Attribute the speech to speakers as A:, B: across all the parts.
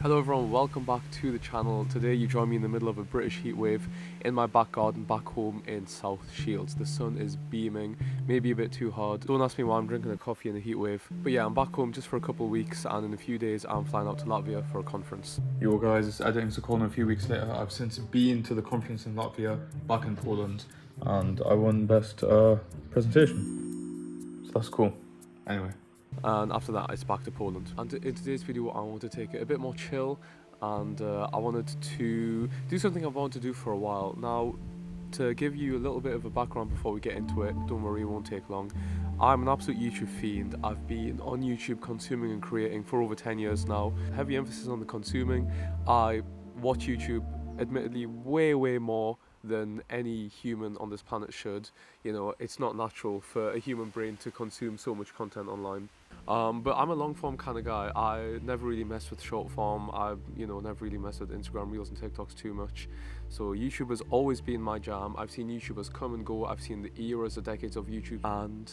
A: Hello everyone, welcome back to the channel. Today you join me in the middle of a British heatwave in my back garden back home in South Shields. The sun is beaming, maybe a bit too hard. Don't ask me why I'm drinking a coffee in the heatwave. But yeah, I'm back home just for a couple of weeks, and in a few days I'm flying out to Latvia for a conference.
B: Yo guys, it's editing Sukorno a few weeks later. I've since been to the conference in Latvia, back in Poland, and I won best presentation. So that's cool. Anyway.
A: And after that it's back to Poland. And in today's video I want to take it a bit more chill, and I wanted to do something I've wanted to do for a while. Now, to give you a little bit of a background before we get into it, don't worry, it won't take long. I'm an absolute YouTube fiend. I've been on YouTube consuming and creating for over 10 years now. Heavy emphasis on the consuming. I watch YouTube, admittedly, way more than any human on this planet should. You know, it's not natural for a human brain to consume so much content online. But I'm a long form kind of guy. I never really mess with short form. I, never really mess with Instagram Reels and TikToks too much. So YouTube has always been my jam. I've seen YouTubers come and go. I've seen the eras, the decades of YouTube. And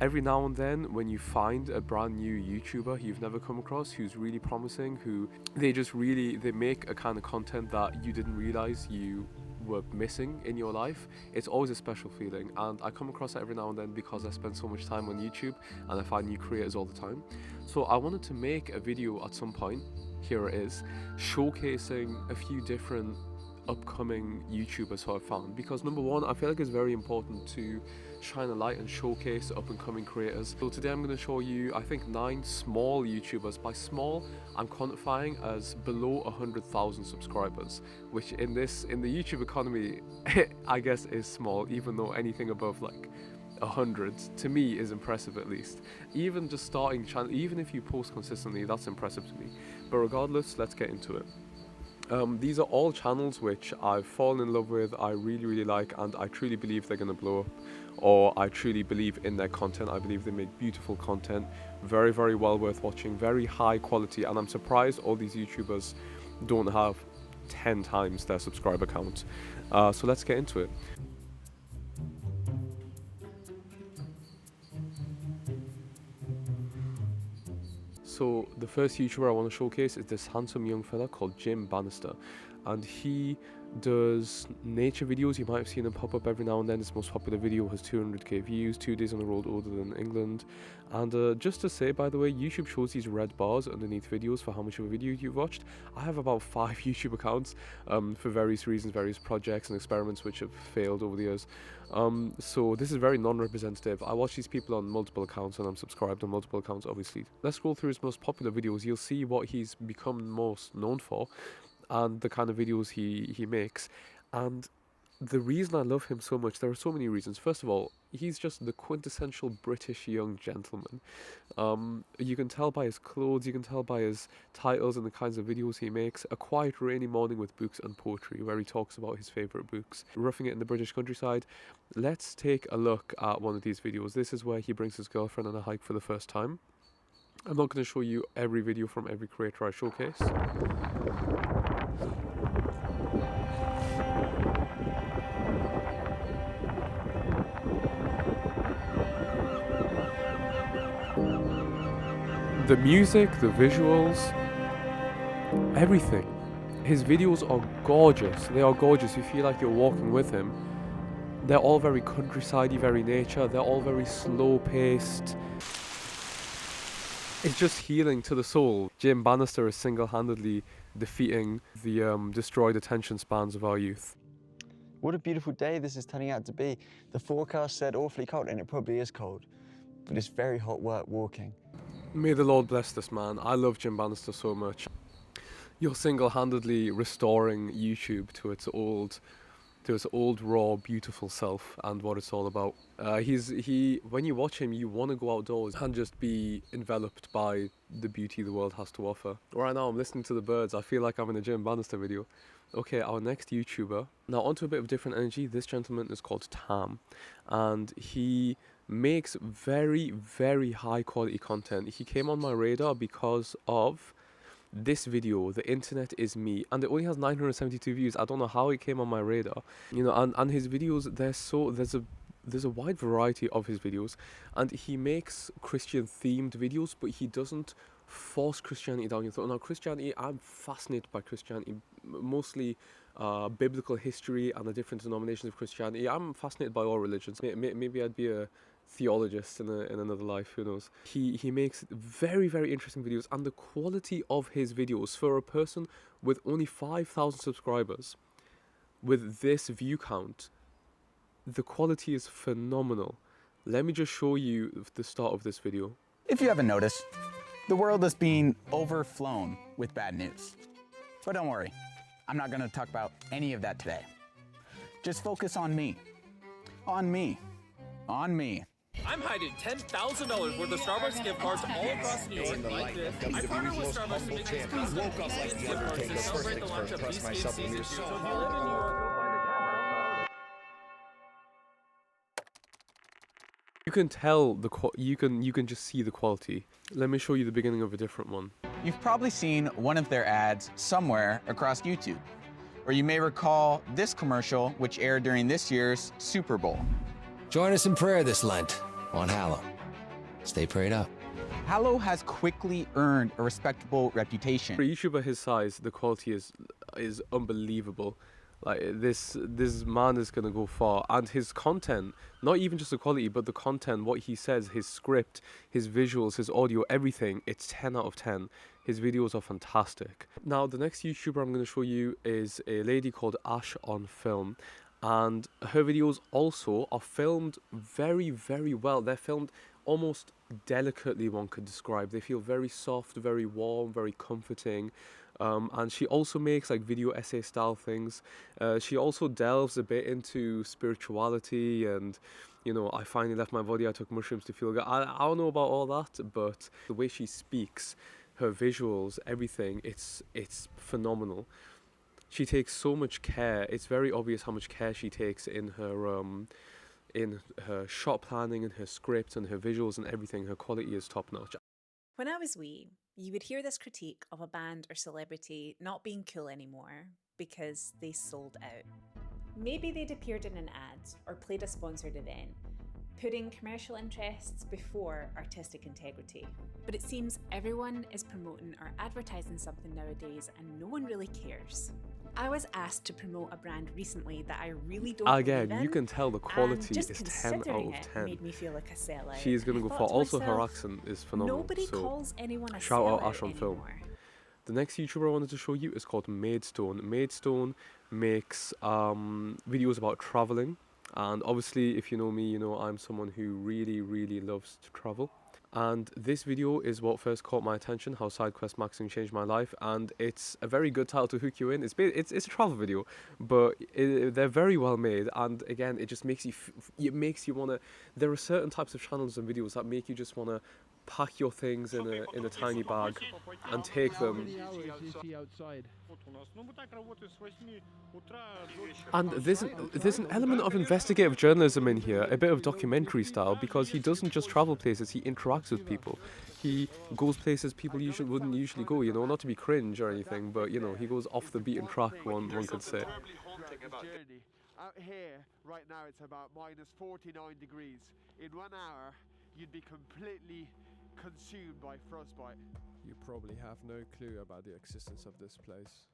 A: every now and then, when you find a brand new YouTuber you've never come across, who's really promising, who they make a kind of content that you didn't realize you were missing in your life, it's always a special feeling. And I come across it every now and then because I spend so much time on YouTube and I find new creators all the time. So I wanted to make a video at some point, here it is, showcasing a few different upcoming YouTubers who I've found, because number one, I feel like it's very important to shine a light and showcase up and coming creators. So today I'm going to show you, I think, 9 small YouTubers. By small, I'm quantifying as below 100,000 subscribers, which in the YouTube economy I guess is small, even though anything above like 100 to me is impressive. At least even just starting channel, even if you post consistently, that's impressive to me. But regardless, let's get into it. These are all channels which I've fallen in love with, I really like, and I truly believe they're going to blow up, or I truly believe in their content. I believe they make beautiful content, very well worth watching, very high quality, and I'm surprised all these YouTubers don't have 10 times their subscriber count. So let's get into it. So the first YouTuber I want to showcase is this handsome young fella called Bannister, and he does nature videos. You might have seen him pop up every now and then. His most popular video has 200k views, 2 days on the road older than England. And just to say, by the way, YouTube shows these red bars underneath videos for how much of a video you've watched. I have about 5 YouTube accounts for various reasons, various projects and experiments which have failed over the years. So this is very non-representative. I watch these people on multiple accounts and I'm subscribed on multiple accounts, obviously. Let's scroll through his most popular videos. You'll see what he's become most known for and the kind of videos he makes. And the reason I love him so much, there are so many reasons. First of all, he's just the quintessential British young gentleman. You can tell by his clothes, you can tell by his titles and the kinds of videos he makes. A Quiet Rainy Morning with Books and Poetry, where he talks about his favourite books. Roughing It in the British Countryside. Let's take a look at one of these videos. This is where he brings his girlfriend on a hike for the first time. I'm not going to show you every video from every creator I showcase. The music, the visuals, everything. His videos are gorgeous. They are gorgeous. You feel like you're walking with him. They're all very countryside-y, very nature. They're all very slow-paced. It's just healing to the soul. Bannister is single-handedly defeating the destroyed attention spans of our youth.
C: What a beautiful day this is turning out to be. The forecast said awfully cold, and it probably is cold, but it's very hot work walking.
A: May the Lord bless this man. I love Bannister so much. You're single-handedly restoring YouTube to its old raw, beautiful self and what it's all about. When you watch him, you want to go outdoors and just be enveloped by the beauty the world has to offer. Right now, I'm listening to the birds. I feel like I'm in a Bannister video. Okay, our next YouTuber. Now, onto a bit of different energy. This gentleman is called Tam, and he makes very high quality content. He came on my radar because of this video, The Internet Is Me, and it only has 972 views. I don't know how it came on my radar, and his videos, there's a wide variety of his videos, and he makes Christian themed videos, but he doesn't force Christianity down your throat. Now, Christianity, I'm fascinated by Christianity, mostly biblical history and the different denominations of Christianity. I'm fascinated by all religions. Maybe I'd be a theologist in another life, who knows. He makes very, very interesting videos, and the quality of his videos for a person with only 5,000 subscribers, with this view count, the quality is phenomenal. Let me just show you the start of this video.
D: If you haven't noticed, the world is being overflown with bad news. But don't worry, I'm not gonna talk about any of that today. Just focus on me. On me. On me.
E: I'm hiding $10,000 worth of Starbucks gift cards all across New York like this. I partner with Starbucks to make these custom gift cards to celebrate the launch of BC Season 2. So if you live in New York,
A: You can tell you can just see the quality. Let me show you the beginning of a different one.
D: You've probably seen one of their ads somewhere across YouTube. Or you may recall this commercial, which aired during this year's Super Bowl.
F: Join us in prayer this Lent on Hallow. Stay prayed up.
D: Hallow has quickly earned a respectable reputation.
A: For a YouTuber his size, the quality is unbelievable. Like this man is gonna go far, and his content, not even just the quality, but the content, what he says, his script, his visuals, his audio, everything, it's 10 out of 10. His videos are fantastic. Now, the next YouTuber I'm gonna show you is a lady called Ash on Film, and her videos also are filmed very, very well. They're filmed almost delicately, one could describe. They feel very soft, very warm, very comforting. And she also makes like video essay style things. She also delves a bit into spirituality, and you know, I finally left my body, I took mushrooms to feel good. I don't know about all that, but the way she speaks, her visuals, everything, it's phenomenal. She takes so much care. It's very obvious how much care she takes in her shot planning and her script and her visuals and everything. Her quality is top notch.
G: When I was wee, you would hear this critique of a band or celebrity not being cool anymore because they sold out. Maybe they'd appeared in an ad or played a sponsored event, putting commercial interests before artistic integrity. But it seems everyone is promoting or advertising something nowadays and no one really cares. I was asked to promote a brand recently that I really don't
A: Again,
G: believe in,
A: you can tell the quality
G: just
A: is 10 out
G: considering
A: of
G: it
A: 10.
G: made me feel like a sellout.
A: She is going to
G: I
A: go
G: thought
A: far.
G: to
A: Also, her
G: myself,
A: accent is phenomenal.
G: nobody
A: So
G: calls anyone a
A: shout out
G: sellout
A: Ash on Film.
G: anymore.
A: The next YouTuber I wanted to show you is called Maidstone. Maidstone makes videos about traveling, and obviously, if you know me, you know I'm someone who really, really loves to travel. And this video is what first caught my attention, how side quest maxing changed my life, and it's a very good title to hook you in. It's a travel video, but they're very well made, and again, it just makes you wanna. There are certain types of channels and videos that make you just wanna pack your things in a tiny bag and take them. And there's an element of investigative journalism in here, a bit of documentary style, because he doesn't just travel places, he interacts with people. He goes places people wouldn't usually go, you know, not to be cringe or anything, but you know, he goes off the beaten track, one could say.
H: Out here, right now, it's about minus 49 degrees. In 1 hour, you'd be completely consumed by frostbite.
I: You probably have no clue about the existence of this place.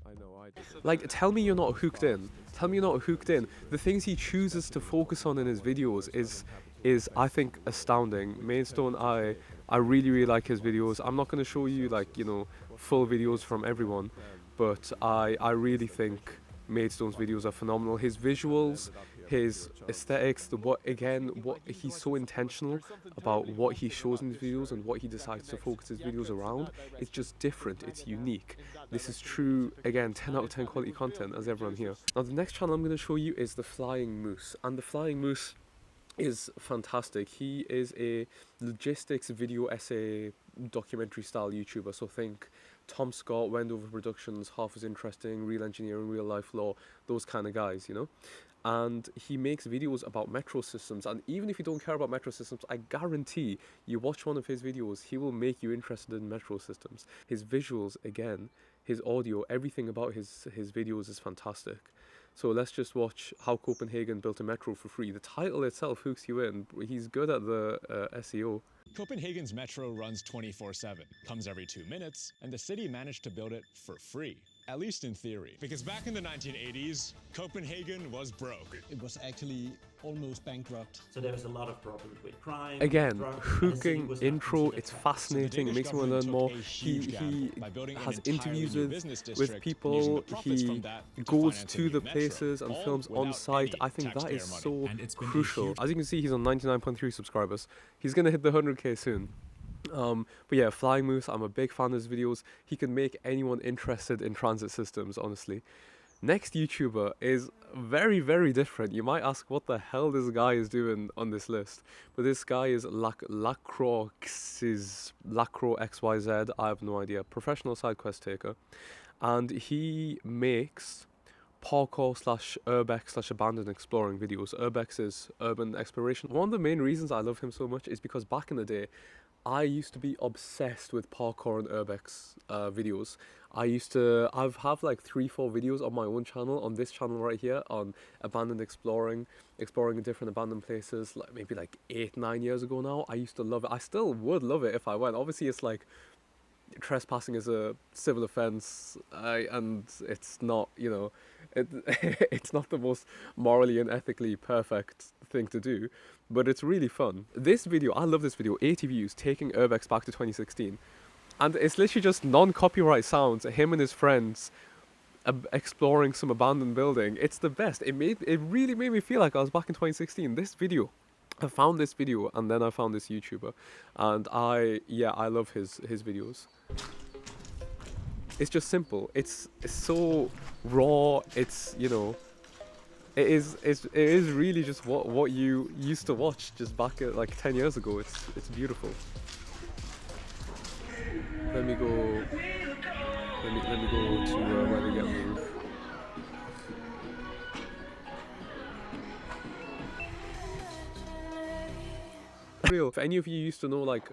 I: I know I did.
A: Like, tell me you're not hooked in. Tell me you're not hooked in. The things he chooses to focus on in his videos is I think astounding. Maidstone, I really, really like his videos. I'm not going to show you like, you know, full videos from everyone, but I really think Maidstone's videos are phenomenal. His visuals, his aesthetics, what he's so intentional about what he shows in his videos and what he decides to focus his videos around. It's just different, it's unique. This is true, again, 10 out of 10 quality content as everyone here. Now the next channel I'm going to show you is The Flying Moose, and The Flying Moose is fantastic. He is a logistics video essay documentary style YouTuber, so think Tom Scott, Wendover Productions, Half as Interesting, Real Engineering, Real Life Law, those kind of guys, you know. And he makes videos about metro systems, and even if you don't care about metro systems, I guarantee you watch one of his videos, he will make you interested in metro systems. His visuals, again, his audio, everything about his videos is fantastic. So let's just watch how Copenhagen built a metro for free. The title itself hooks you in. He's good at the SEO.
J: Copenhagen's metro runs 24/7, comes every 2 minutes, and the city managed to build it for free. At least in theory. Because back in the 1980s, Copenhagen was broke.
K: It was actually almost bankrupt.
L: So there was a lot of problems with crime.
A: Again,
L: drugs,
A: hooking intro, it's fascinating, it makes me want to learn more. He has interviews with people, he goes to the places and films on site. I think that is so crucial. As you can see, he's on 99.3 subscribers. He's going to hit the 100k soon. But yeah, Flying Moose, I'm a big fan of his videos. He can make anyone interested in transit systems, honestly. Next YouTuber is very, very different. You might ask what the hell this guy is doing on this list. But this guy is Lakroxyz, Lakroxyz, I have no idea. Professional side quest taker. And he makes parkour / urbex / abandoned exploring videos. Urbex is urban exploration. One of the main reasons I love him so much is because back in the day, I used to be obsessed with parkour and urbex videos. I've have like 3-4 videos on my own channel, on this channel right here, on abandoned exploring in different abandoned places, like maybe like 8-9 years ago now. I used to love it. I still would love it if I went. Obviously, it's like trespassing is a civil offense, and it's not, you know, it's not the most morally and ethically perfect thing to do, but it's really fun. This video, I love this video, 80 views, taking urbex back to 2016. And it's literally just non-copyright sounds, him and his friends exploring some abandoned building. It's the best. It really made me feel like I was back in 2016. This video, I found this video and then I found this YouTuber, and I love his videos. It's just simple. It's so raw. It's, you know, it is really just what you used to watch just back at like 10 years ago. It's beautiful. Let me go to where they get on the roof. Real. If any of you used to know like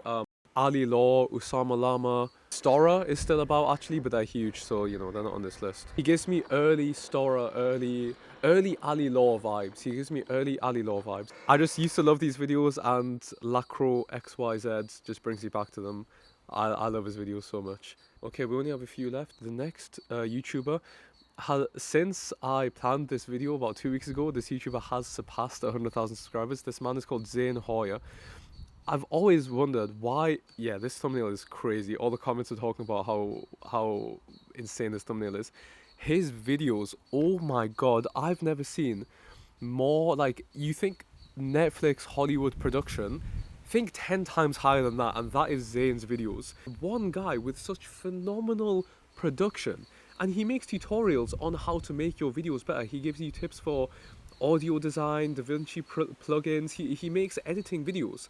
A: Ali Law, Usama Lama, Stora is still about actually, but they're huge, so you know they're not on this list. He gives me early Stora, early Ali Law vibes. He gives me early Ali Law vibes. I just used to love these videos, and Lakroxyz just brings me back to them. I love his videos so much. Okay, we only have a few left. The next YouTuber, since I planned this video about 2 weeks ago, this YouTuber has surpassed 100,000 subscribers. This man is called Zane Hoyer. I've always wondered why. Yeah, this thumbnail is crazy. All the comments are talking about how insane this thumbnail is. His videos, oh my god, I've never seen more. Like, you think Netflix Hollywood production, think 10 times higher than that, and that is Zane's videos. One guy with such phenomenal production, and he makes tutorials on how to make your videos better. He gives you tips for audio design, DaVinci plugins. He makes editing videos.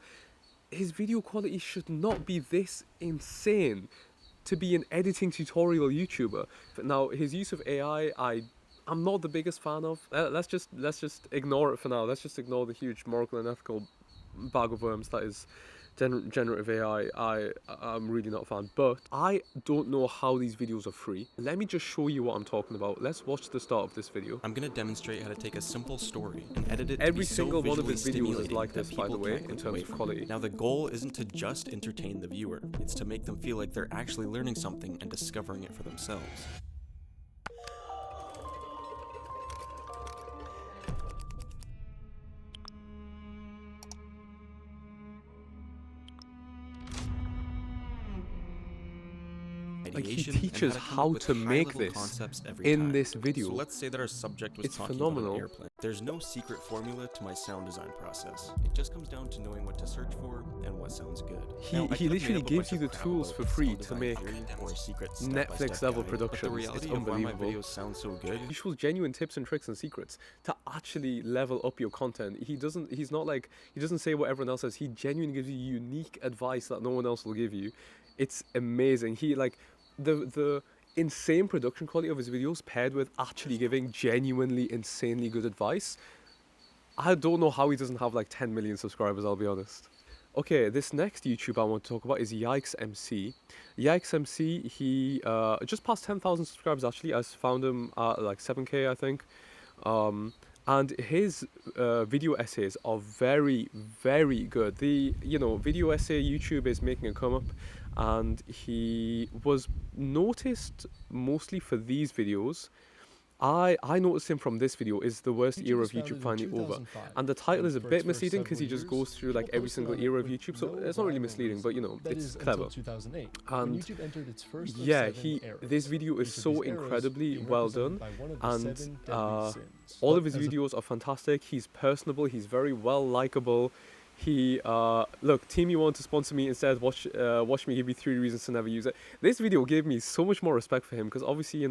A: His video quality should not be this insane to be an editing tutorial YouTuber. Now, his use of AI, I'm not the biggest fan of. Let's just ignore it for now. Let's just ignore the huge moral and ethical bag of worms that is generative AI. I'm really not a fan, but I don't know how these videos are free. Let me just show you what I'm talking about. Let's watch the start of this video.
M: I'm going to demonstrate how to take a simple story and edit it
A: Every
M: to be
A: single
M: so
A: one of his
M: visually
A: videos is like this, by the way, in terms of quality.
M: Now, the goal isn't to just entertain the viewer, it's to make them feel like they're actually learning something and discovering it for themselves.
A: Like, he teaches how to make this in this video.
M: So let's say that our subject was talking about an airplane. There's no secret formula to my sound design process. It just comes down to knowing what to search for and what sounds good.
A: He literally gives you the tools for free to make Netflix level productions. It's unbelievable.
M: Videos sound so good.
A: He shows genuine tips and tricks and secrets to actually level up your content. He doesn't say what everyone else says. He genuinely gives you unique advice that no one else will give you. It's amazing. He like the insane production quality of his videos paired with actually giving genuinely insanely good advice. I don't know how he doesn't have like 10 million subscribers, I'll be honest. Okay, this next YouTuber I want to talk about is Yikes MC. Yikes MC, he just passed 10,000 subscribers actually. I found him at like 7k, I think. And his video essays are very, very good. The video essay YouTube is making a come up, and he was noticed mostly for these videos. I noticed him from this video. Is the worst era of YouTube finally over? And the title is a bit misleading because he just goes through like every single era of YouTube, so it's not really misleading, but it's clever. And yeah, this video is so incredibly well done, and all of his videos are fantastic. He's personable, he's very well likable. He look, team, you want to sponsor me instead? Watch me give you 3 reasons to never use it. This video gave me so much more respect for him, because obviously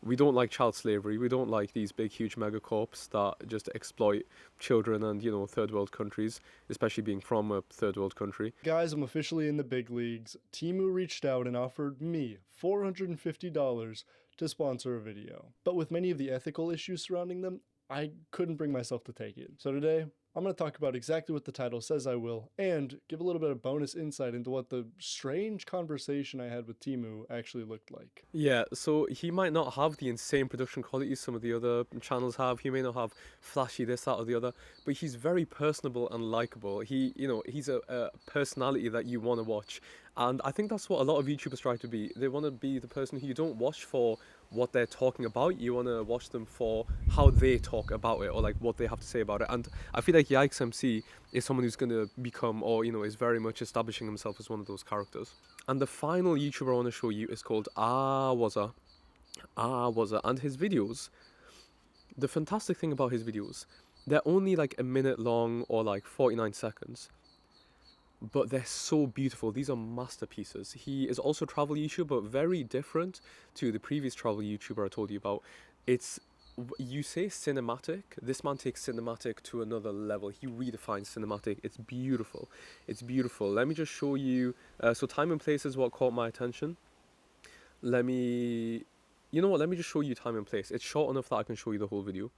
A: we don't like child slavery. We don't like these big, huge megacorps that just exploit children and, third world countries, especially being from a third world country.
N: Guys, I'm officially in the big leagues. Temu reached out and offered me $450 to sponsor a video. But with many of the ethical issues surrounding them, I couldn't bring myself to take it. So today, I'm going to talk about exactly what the title says I will, and give a little bit of bonus insight into what the strange conversation I had with Temu actually looked like.
A: Yeah, so he might not have the insane production quality some of the other channels have. He may not have flashy this, that, or the other, but he's very personable and likable. He's a personality that you want to watch. And I think that's what a lot of YouTubers try to be. They want to be the person who you don't watch for what they're talking about. You want to watch them for how they talk about it, or like what they have to say about it. And I feel like Yikes MC is someone who's going to become, or is very much establishing himself as one of those characters. And the final YouTuber I want to show you is called Aawoza. And his videos, the fantastic thing about his videos, they're only like a minute long or like 49 seconds. But they're so beautiful. These are masterpieces. He is also a travel YouTuber, but very different to the previous travel YouTuber I told you about. You say cinematic. This man takes cinematic to another level. He redefines cinematic. It's beautiful. It's beautiful. Let me just show you. So time and place is what caught my attention. You know what? Let me just show you time and place. It's short enough that I can show you the whole video.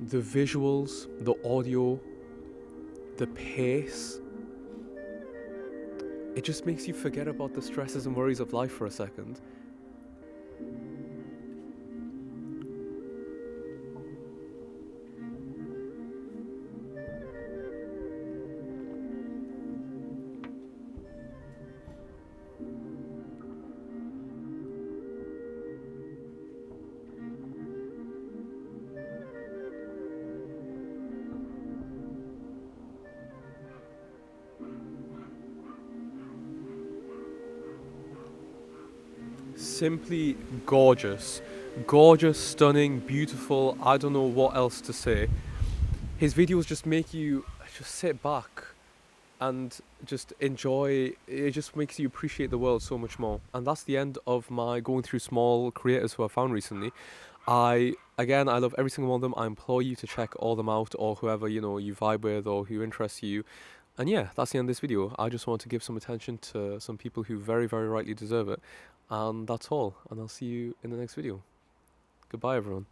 A: The visuals, the audio, the pace, it just makes you forget about the stresses and worries of life for a second. Simply gorgeous. Gorgeous, stunning, beautiful. I don't know what else to say. His videos just make you just sit back and just enjoy. It just makes you appreciate the world so much more. And that's the end of my going through small creators who I found recently. I love every single one of them. I implore you to check all them out, or whoever you vibe with or who interests you. And yeah, that's the end of this video. I just want to give some attention to some people who very, very rightly deserve it. And that's all. And I'll see you in the next video. Goodbye, everyone.